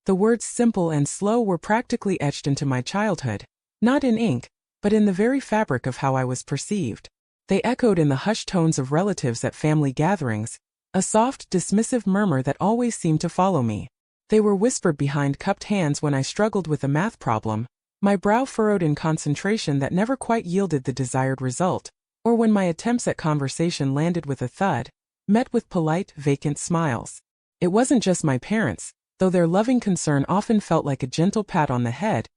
The words simple and slow were practically etched into my childhood, not in ink, but in the very fabric of how I was perceived. They echoed in the hushed tones of relatives at family gatherings, a soft, dismissive murmur that always seemed to follow me. They were whispered behind cupped hands when I struggled with a math problem, my brow furrowed in concentration that never quite yielded the desired result, or when my attempts at conversation landed with a thud, met with polite, vacant smiles. It wasn't just my parents, though their loving concern often felt like a gentle pat on the head,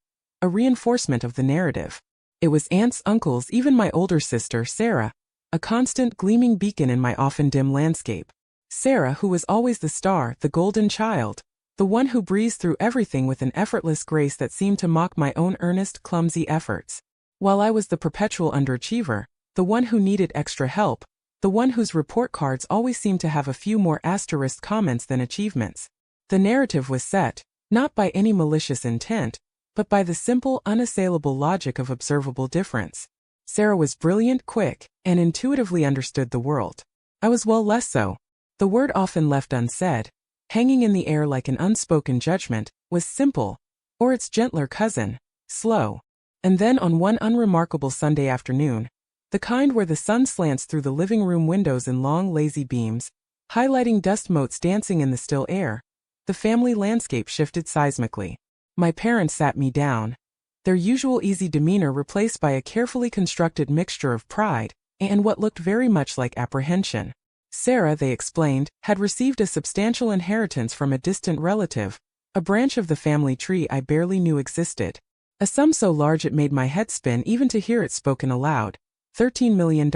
a reinforcement of the narrative. It was aunts, uncles, even my older sister, Sarah, a constant gleaming beacon in my often dim landscape. Sarah, who was always the star, the golden child, the one who breezed through everything with an effortless grace that seemed to mock my own earnest, clumsy efforts. While I was the perpetual underachiever, the one who needed extra help, the one whose report cards always seemed to have a few more asterisk comments than achievements. The narrative was set, not by any malicious intent, but by the simple, unassailable logic of observable difference. Sarah was brilliant, quick, and intuitively understood the world. I was well less so. The word often left unsaid, hanging in the air like an unspoken judgment, was simple, or its gentler cousin, slow. And then on one unremarkable Sunday afternoon, the kind where the sun slants through the living room windows in long lazy beams, highlighting dust motes dancing in the still air, the family landscape shifted seismically. My parents sat me down, their usual easy demeanor replaced by a carefully constructed mixture of pride and what looked very much like apprehension. Sarah, they explained, had received a substantial inheritance from a distant relative, a branch of the family tree I barely knew existed. A sum so large it made my head spin even to hear it spoken aloud. $13 million.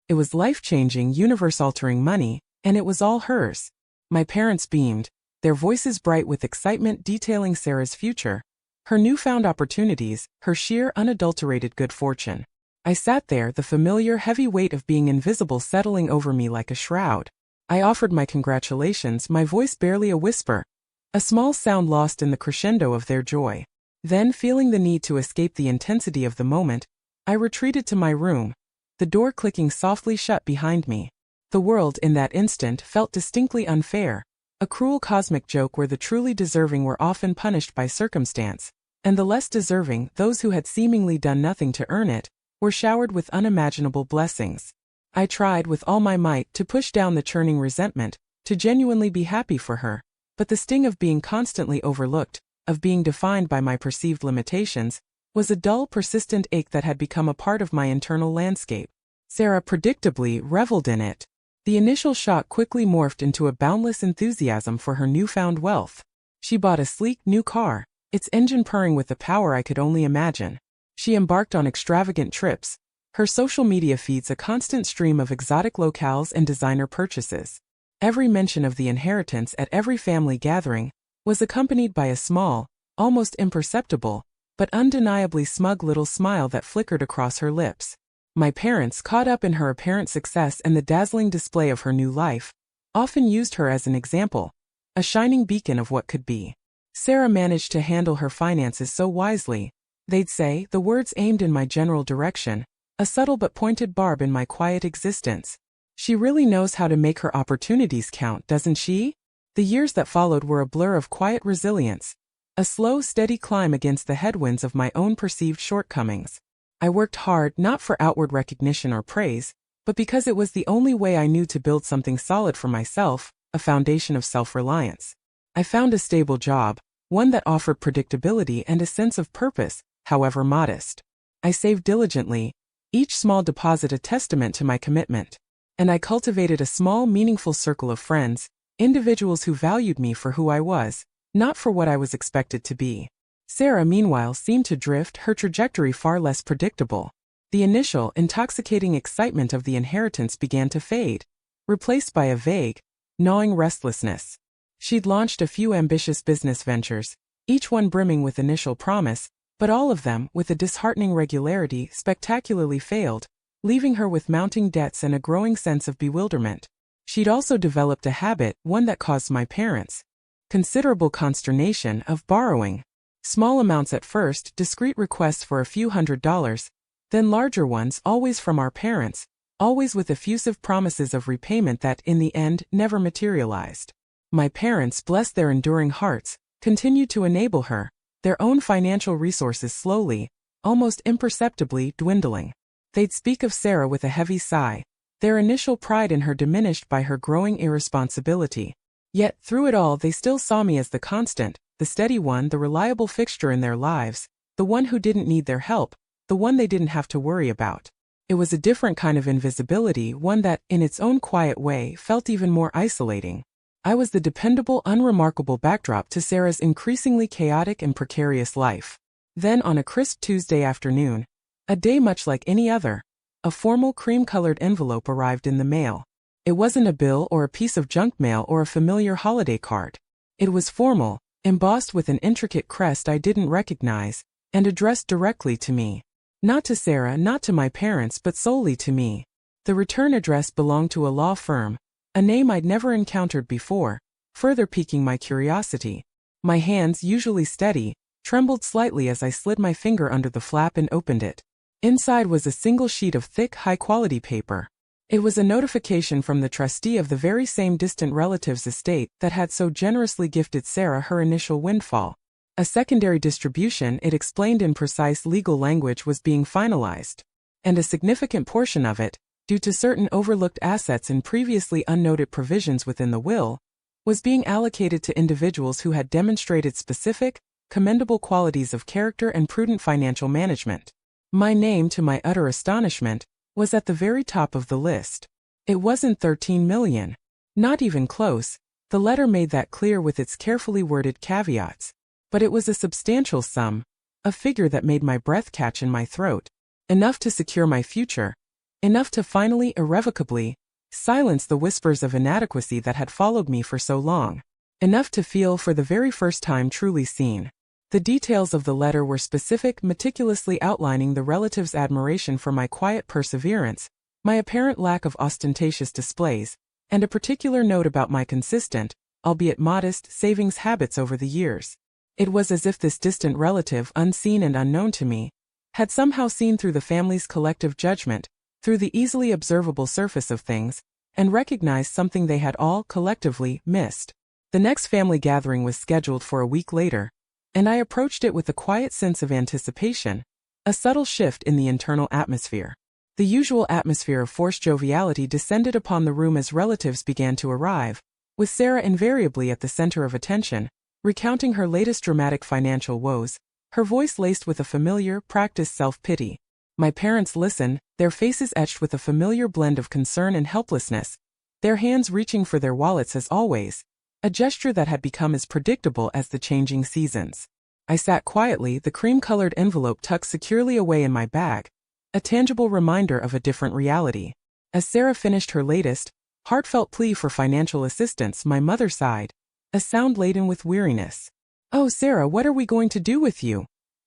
It was life-changing, universe-altering money, and it was all hers. My parents beamed, their voices bright with excitement detailing Sarah's future, her newfound opportunities, her sheer unadulterated good fortune. I sat there, the familiar heavy weight of being invisible settling over me like a shroud. I offered my congratulations, my voice barely a whisper, a small sound lost in the crescendo of their joy. Then, feeling the need to escape the intensity of the moment, I retreated to my room, the door clicking softly shut behind me. The world in that instant felt distinctly unfair, a cruel cosmic joke where the truly deserving were often punished by circumstance, and the less deserving, those who had seemingly done nothing to earn it, were showered with unimaginable blessings. I tried with all my might to push down the churning resentment, to genuinely be happy for her, but the sting of being constantly overlooked, of being defined by my perceived limitations, was a dull, persistent ache that had become a part of my internal landscape. Sarah predictably reveled in it. The initial shock quickly morphed into a boundless enthusiasm for her newfound wealth. She bought a sleek new car, its engine purring with a power I could only imagine. She embarked on extravagant trips, her social media feeds a constant stream of exotic locales and designer purchases. Every mention of the inheritance at every family gathering was accompanied by a small, almost imperceptible, but undeniably smug little smile that flickered across her lips. My parents, caught up in her apparent success and the dazzling display of her new life, often used her as an example, a shining beacon of what could be. Sarah managed to handle her finances so wisely, they'd say, the words aimed in my general direction, a subtle but pointed barb in my quiet existence. She really knows how to make her opportunities count, doesn't she? The years that followed were a blur of quiet resilience, a slow, steady climb against the headwinds of my own perceived shortcomings. I worked hard not for outward recognition or praise, but because it was the only way I knew to build something solid for myself, a foundation of self-reliance. I found a stable job, one that offered predictability and a sense of purpose, however modest. I saved diligently, each small deposit a testament to my commitment. And I cultivated a small, meaningful circle of friends, individuals who valued me for who I was, not for what I was expected to be. Sarah, meanwhile, seemed to drift, her trajectory far less predictable. The initial, intoxicating excitement of the inheritance began to fade, replaced by a vague, gnawing restlessness. She'd launched a few ambitious business ventures, each one brimming with initial promise, but all of them, with a disheartening regularity, spectacularly failed, leaving her with mounting debts and a growing sense of bewilderment. She'd also developed a habit, one that caused my parents considerable consternation, of borrowing. Small amounts at first, discreet requests for a few $100s, then larger ones, always from our parents, always with effusive promises of repayment that, in the end, never materialized. My parents, bless their enduring hearts, continued to enable her, their own financial resources slowly, almost imperceptibly, dwindling. They'd speak of Sarah with a heavy sigh, their initial pride in her diminished by her growing irresponsibility. Yet, through it all, they still saw me as the constant, the steady one, the reliable fixture in their lives, the one who didn't need their help, the one they didn't have to worry about. It was a different kind of invisibility, one that, in its own quiet way, felt even more isolating. I was the dependable, unremarkable backdrop to Sarah's increasingly chaotic and precarious life. Then, on a crisp Tuesday afternoon, a day much like any other, a formal cream-colored envelope arrived in the mail. It wasn't a bill or a piece of junk mail or a familiar holiday card. It was formal, embossed with an intricate crest I didn't recognize, and addressed directly to me. Not to Sarah, not to my parents, but solely to me. The return address belonged to a law firm, a name I'd never encountered before, further piquing my curiosity. My hands, usually steady, trembled slightly as I slid my finger under the flap and opened it. Inside was a single sheet of thick, high-quality paper. It was a notification from the trustee of the very same distant relative's estate that had so generously gifted Sarah her initial windfall. A secondary distribution, it explained in precise legal language, was being finalized, and a significant portion of it, due to certain overlooked assets and previously unnoted provisions within the will, was being allocated to individuals who had demonstrated specific, commendable qualities of character and prudent financial management. My name, to my utter astonishment, was at the very top of the list. It wasn't 13 million. Not even close, the letter made that clear with its carefully worded caveats. But it was a substantial sum, a figure that made my breath catch in my throat. Enough to secure my future. Enough to finally, irrevocably, silence the whispers of inadequacy that had followed me for so long. Enough to feel for the very first time truly seen. The details of the letter were specific, meticulously outlining the relative's admiration for my quiet perseverance, my apparent lack of ostentatious displays, and a particular note about my consistent, albeit modest, savings habits over the years. It was as if this distant relative, unseen and unknown to me, had somehow seen through the family's collective judgment, through the easily observable surface of things, and recognized something they had all, collectively, missed. The next family gathering was scheduled for a week later, and I approached it with a quiet sense of anticipation, a subtle shift in the internal atmosphere. The usual atmosphere of forced joviality descended upon the room as relatives began to arrive, with Sarah invariably at the center of attention, recounting her latest dramatic financial woes, her voice laced with a familiar, practiced self-pity. My parents listened, their faces etched with a familiar blend of concern and helplessness, their hands reaching for their wallets as always, a gesture that had become as predictable as the changing seasons. I sat quietly, the cream-colored envelope tucked securely away in my bag, a tangible reminder of a different reality. As Sarah finished her latest, heartfelt plea for financial assistance, my mother sighed, a sound laden with weariness. "Oh, Sarah, what are we going to do with you?"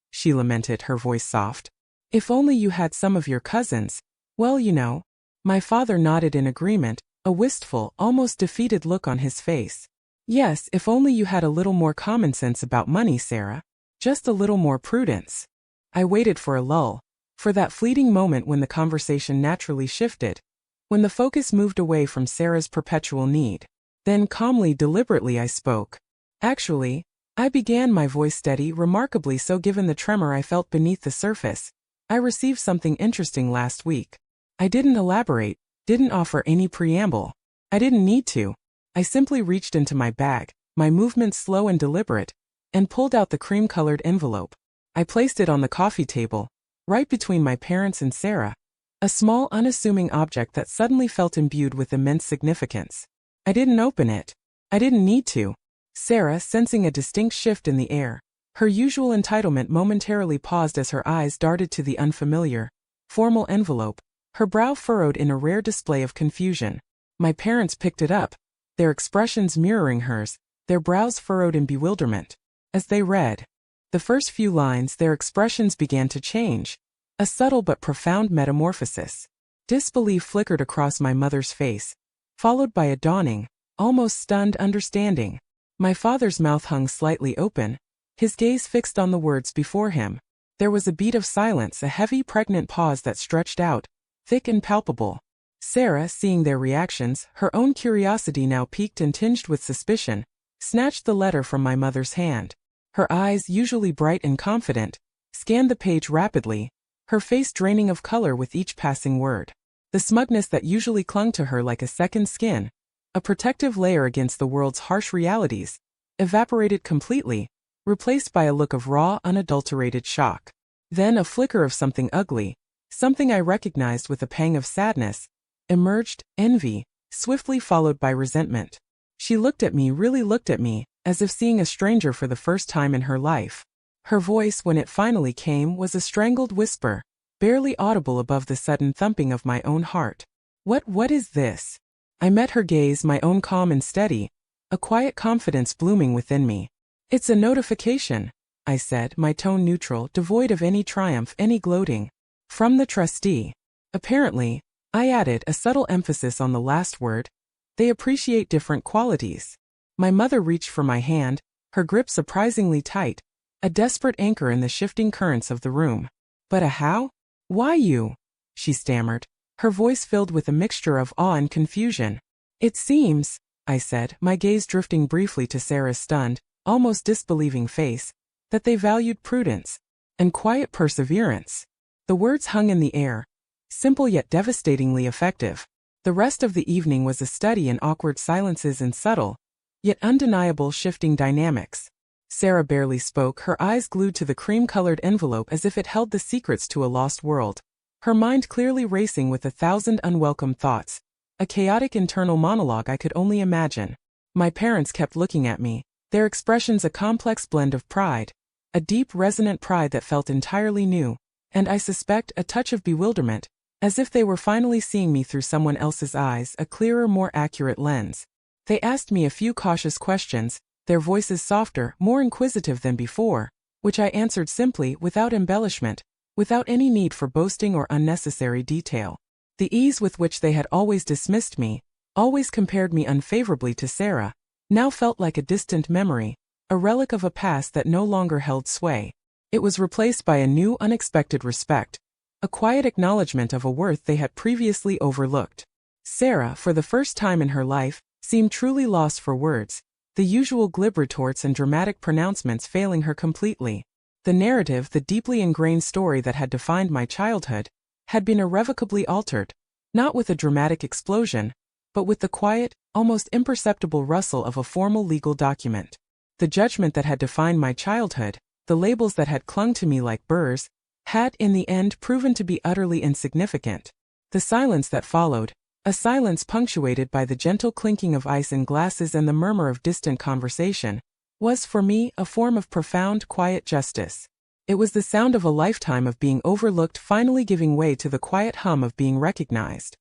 she lamented, her voice soft. "If only you had some of your cousins. Well, you know." My father nodded in agreement, a wistful, almost defeated look on his face. "Yes, if only you had a little more common sense about money, Sarah. Just a little more prudence." I waited for a lull, for that fleeting moment when the conversation naturally shifted, when the focus moved away from Sarah's perpetual need. Then calmly, deliberately I spoke. "Actually," I began, my voice steady, remarkably so given the tremor I felt beneath the surface, "I received something interesting last week." I didn't elaborate, didn't offer any preamble. I didn't need to. I simply reached into my bag, my movements slow and deliberate, and pulled out the cream-colored envelope. I placed it on the coffee table, right between my parents and Sarah, a small, unassuming object that suddenly felt imbued with immense significance. I didn't open it. I didn't need to. Sarah, sensing a distinct shift in the air, her usual entitlement momentarily paused as her eyes darted to the unfamiliar, formal envelope, her brow furrowed in a rare display of confusion. My parents picked it up, their expressions mirroring hers, their brows furrowed in bewilderment. As they read the first few lines, their expressions began to change, a subtle but profound metamorphosis. Disbelief flickered across my mother's face, followed by a dawning, almost stunned understanding. My father's mouth hung slightly open, his gaze fixed on the words before him. There was a beat of silence, a heavy, pregnant pause that stretched out, thick and palpable. Sarah, seeing their reactions, her own curiosity now piqued and tinged with suspicion, snatched the letter from my mother's hand. Her eyes, usually bright and confident, scanned the page rapidly, her face draining of color with each passing word. The smugness that usually clung to her like a second skin, a protective layer against the world's harsh realities, evaporated completely, replaced by a look of raw, unadulterated shock. Then a flicker of something ugly, something I recognized with a pang of sadness, emerged: envy, swiftly followed by resentment. She looked at me, really looked at me, as if seeing a stranger for the first time in her life. Her voice, when it finally came, was a strangled whisper, barely audible above the sudden thumping of my own heart. What is this? I met her gaze, my own calm and steady, a quiet confidence blooming within me. It's a notification, I said, my tone neutral, devoid of any triumph, any gloating. From the trustee. Apparently, I added, a subtle emphasis on the last word, they appreciate different qualities. My mother reached for my hand, her grip surprisingly tight, a desperate anchor in the shifting currents of the room. But how? Why you? She stammered, her voice filled with a mixture of awe and confusion. It seems, I said, my gaze drifting briefly to Sarah's stunned, almost disbelieving face, that they valued prudence and quiet perseverance. The words hung in the air, simple yet devastatingly effective. The rest of the evening was a study in awkward silences and subtle, yet undeniable shifting dynamics. Sarah barely spoke, her eyes glued to the cream-colored envelope as if it held the secrets to a lost world. Her mind clearly racing with 1,000 unwelcome thoughts, a chaotic internal monologue I could only imagine. My parents kept looking at me, their expressions a complex blend of pride, a deep resonant pride that felt entirely new, and I suspect a touch of bewilderment, as if they were finally seeing me through someone else's eyes, a clearer, more accurate lens. They asked me a few cautious questions, their voices softer, more inquisitive than before, which I answered simply, without embellishment, without any need for boasting or unnecessary detail. The ease with which they had always dismissed me, always compared me unfavorably to Sarah, now felt like a distant memory, a relic of a past that no longer held sway. It was replaced by a new, unexpected respect, a quiet acknowledgement of a worth they had previously overlooked. Sarah, for the first time in her life, seemed truly lost for words, the usual glib retorts and dramatic pronouncements failing her completely. The narrative, the deeply ingrained story that had defined my childhood, had been irrevocably altered, not with a dramatic explosion, but with the quiet, almost imperceptible rustle of a formal legal document. The judgment that had defined my childhood, the labels that had clung to me like burrs, had in the end proven to be utterly insignificant. The silence that followed, a silence punctuated by the gentle clinking of ice in glasses and the murmur of distant conversation, was for me a form of profound, quiet justice. It was the sound of a lifetime of being overlooked finally giving way to the quiet hum of being recognized.